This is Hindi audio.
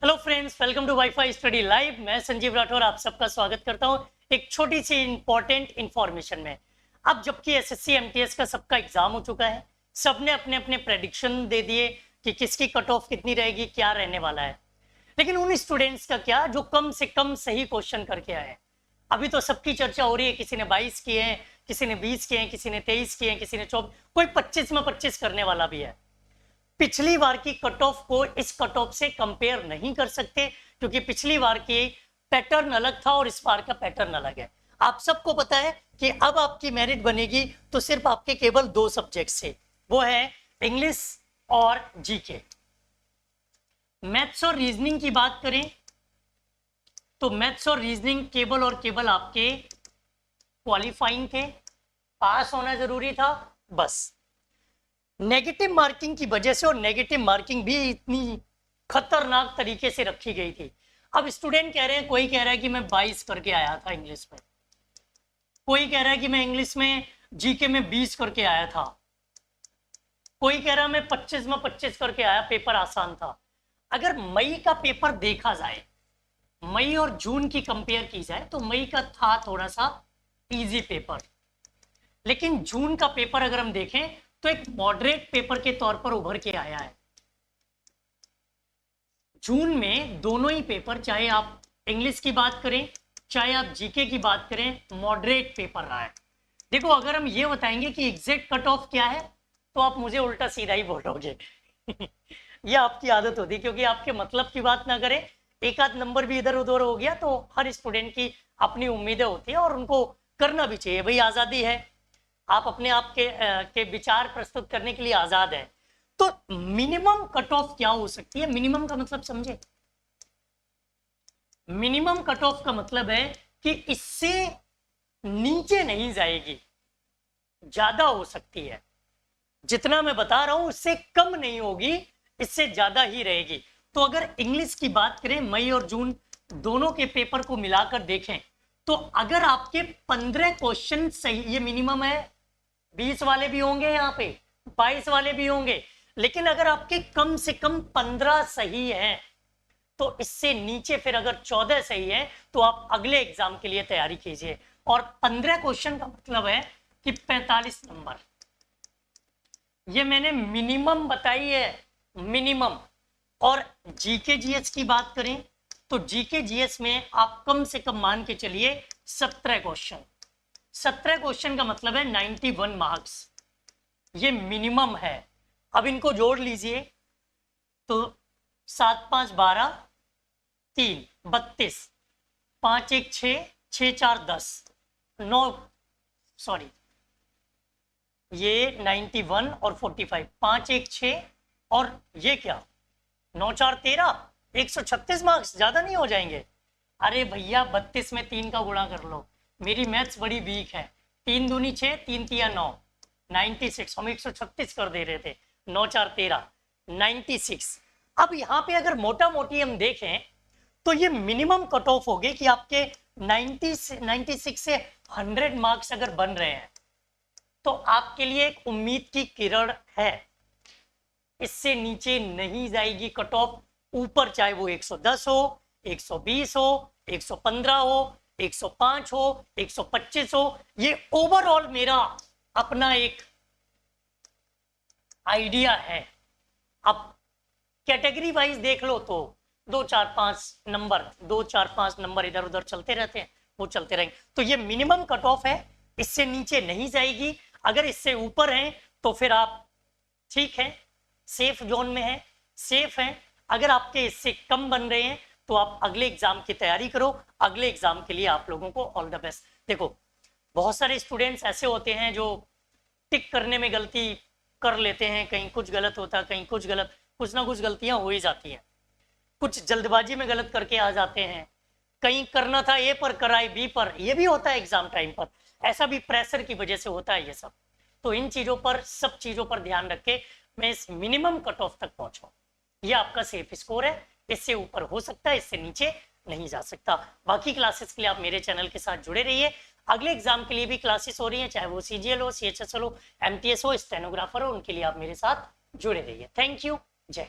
Hello friends, welcome to WiFi study live. मैं संजीव राठौर आप सबका स्वागत करता हूं एक छोटी सी इंपॉर्टेंट इंफॉर्मेशन में। अब जबकि एसएससी एमटीएस का सबका एग्जाम हो चुका है, सबने अपने अपने प्रेडिक्शन दे दिए कि किसकी कट ऑफ कितनी रहेगी, क्या रहने वाला है। लेकिन उन स्टूडेंट्स का क्या जो कम से कम सही क्वेश्चन करके आए। अभी तो सबकी चर्चा हो रही है, किसी ने 22 किए हैं, किसी ने 20 किए हैं, किसी ने 23 किए हैं, किसी ने 24, कोई 25 में 25 करने वाला भी है। पिछली बार की कट ऑफ को इस कट ऑफ से कंपेयर नहीं कर सकते, क्योंकि पिछली बार की पैटर्न अलग था और इस बार का पैटर्न अलग है। आप सबको पता है कि अब आपकी मेरिट बनेगी तो सिर्फ आपके केवल 2 सब्जेक्ट से, वो है इंग्लिश और जीके। मैथ्स और रीजनिंग की बात करें तो मैथ्स और रीजनिंग केवल और केवल आपके क्वालिफाइंग थे, पास होना जरूरी था बस। नेगेटिव मार्किंग की वजह से, और नेगेटिव मार्किंग भी इतनी खतरनाक तरीके से रखी गई थी। अब स्टूडेंट कह रहे हैं, कोई कह रहा है कि मैं 22 करके आया था इंग्लिश में, कोई कह रहा है कि मैं इंग्लिश में जीके में 20 करके आया था, कोई कह रहा है मैं 25 में 25 करके आया, पेपर आसान था। अगर मई का पेपर देखा जाए, मई और जून की कंपेयर की जाए तो मई का था थोड़ा सा इजी पेपर, लेकिन जून का पेपर अगर हम देखें तो एक मॉडरेट पेपर के तौर पर उभर के आया है। जून में दोनों ही पेपर, चाहे आप इंग्लिश की बात करें चाहे आप जीके की बात करें, मॉडरेट पेपर रहा है। देखो, अगर हम ये बताएंगे कि एग्जैक्ट कट ऑफ क्या है तो आप मुझे उल्टा सीधा ही बोलोगे ये आपकी आदत होती है, क्योंकि आपके मतलब की बात ना करें, एक आध नंबर भी इधर उधर हो गया तो हर स्टूडेंट की अपनी उम्मीदें होती है और उनको करना भी चाहिए। भाई, आजादी है, आप अपने आप के विचार प्रस्तुत करने के लिए आजाद है। तो मिनिमम कट ऑफ क्या हो सकती है? मिनिमम का मतलब समझे? मिनिमम कट ऑफ का मतलब है कि इससे नीचे नहीं जाएगी, ज्यादा हो सकती है। जितना मैं बता रहा हूं उससे कम नहीं होगी, इससे ज्यादा ही रहेगी। तो अगर इंग्लिश की बात करें, मई और जून दोनों के पेपर को मिलाकर देखें तो अगर आपके 15 क्वेश्चन सही, ये मिनिमम है, 20 वाले भी होंगे यहाँ पे, 22 वाले भी होंगे, लेकिन अगर आपके कम से कम 15 सही हैं तो इससे नीचे फिर अगर 14 सही है तो आप अगले एग्जाम के लिए तैयारी कीजिए। और 15 क्वेश्चन का मतलब है कि 45 नंबर, ये मैंने मिनिमम बताई है, मिनिमम। और जीके जीएस की बात करें तो जीके जीएस में आप कम से कम मान के चलिए 17 क्वेश्चन। 17 क्वेश्चन का मतलब है 91 मार्क्स, ये मिनिमम है। अब इनको जोड़ लीजिए तो 7 5 12, 3 32, 5 1 6, 6 4 10, 9, सॉरी ये 91 और 45, 5 1 6 और ये क्या 9 4 13, 136 मार्क्स, ज्यादा नहीं हो जाएंगे? अरे भैया, 32 में 3 का गुणा कर लो, मेरी मैथ्स बड़ी वीक है। 3 दूनी 6, 3 तिया 9, 96। हम 136 कर दे रहे थे, 9 4 13, 96। अब यहाँ पे अगर मोटा मोटी हम देखें तो ये मिनिमम कट ऑफ हो गए कि आपके 96 से 100 मार्क्स अगर बन रहे हैं तो आपके लिए एक उम्मीद की किरण है। इससे नीचे नहीं जाएगी कट ऑफ, ऊपर चाहे वो 110 हो, 120 हो, 115 हो, 105 हो, 125 हो। ये ओवरऑल मेरा अपना एक आइडिया है। अब कैटेगरी वाइज देख लो तो 2 4 5 नंबर, 2 4 5 नंबर इधर उधर चलते रहते हैं, वो चलते रहेंगे। तो ये मिनिमम कट ऑफ है, इससे नीचे नहीं जाएगी। अगर इससे ऊपर है तो फिर आप ठीक है, सेफ जोन में है, सेफ है। अगर आपके इससे कम बन रहे हैं तो आप अगले एग्जाम की तैयारी करो। अगले एग्जाम के लिए आप लोगों को ऑल द बेस्ट। देखो, बहुत सारे स्टूडेंट्स ऐसे होते हैं जो टिक करने में गलती कर लेते हैं, कहीं कुछ गलत होता है, कहीं कुछ गलत, कुछ ना कुछ गलतियां हो ही जाती हैं। कुछ जल्दबाजी में गलत करके आ जाते हैं, कहीं करना था ए पर कराई बी पर, ये भी होता है एग्जाम टाइम पर। ऐसा भी प्रेशर की वजह से होता है ये सब। तो इन चीजों पर, सब चीजों पर ध्यान रख के मैं इस मिनिमम कट ऑफ तक पहुंचा, ये आपका सेफ स्कोर है। इससे ऊपर हो सकता है, इससे नीचे नहीं जा सकता। बाकी क्लासेस के लिए आप मेरे चैनल के साथ जुड़े रहिए। अगले एग्जाम के लिए भी क्लासेस हो रही हैं, चाहे वो सीजीएल हो, सीएचएसएल हो, एमटीएस हो, स्टेनोग्राफर हो, उनके लिए आप मेरे साथ जुड़े रहिए। थैंक यू, जय।